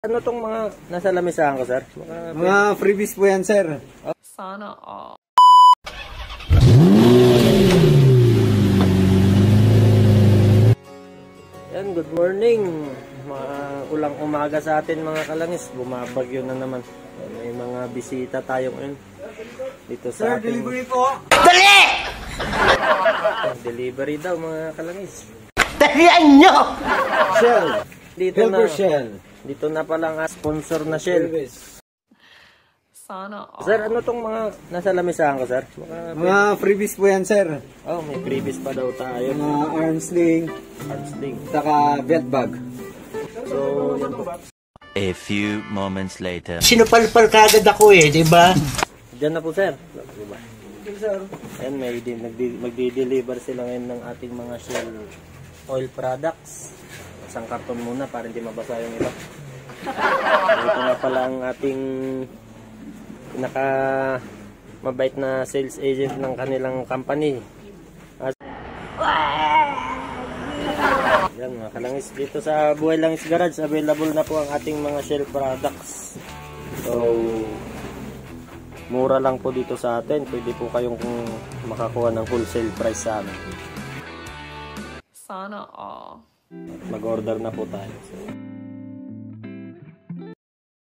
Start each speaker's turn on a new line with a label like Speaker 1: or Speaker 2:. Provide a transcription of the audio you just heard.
Speaker 1: Ano tong mga nasa lamisahan ko, sir?
Speaker 2: Mga freebies po yan, sir.
Speaker 3: Sana all.
Speaker 1: Yan, good morning. Ulang umaga sa atin mga kalangis. Bumabagyo na naman. May mga bisita tayo ngayon. Dito sa
Speaker 2: Sir, delivery po.
Speaker 1: Dali! Delivery daw mga kalangis.
Speaker 2: Dalian nyo! Shell.
Speaker 1: Dito na.
Speaker 2: Shell.
Speaker 1: Dito na palang sponsor na Shell.
Speaker 3: Sana all.
Speaker 1: Sir, ano tong mga nasa lamisahan ko, sir?
Speaker 2: Mga freebies po yan, sir.
Speaker 1: Oh, may previous pa daw tayo.
Speaker 2: Mga arm sling, saka vet bag.
Speaker 1: So, yan po.
Speaker 4: A few moments later.
Speaker 5: Sinupalpal kagad ako di ba?
Speaker 1: Diyan na po, sir. Diba? Ayan, magdi-deliver sila ngayon ng ating mga Shell oil products. Isang karton muna para hindi mabasa yung iba. Ito na pala ang ating mabait na sales agent ng kanilang company. Yan mga kalangis, dito sa Buhay Langis Garage available na po ang ating mga Shell products. So mura lang po dito sa atin. Pwede po kayong makakuha ng wholesale price sa amin.
Speaker 3: Sana all.
Speaker 1: Mag-order na po tayo. So,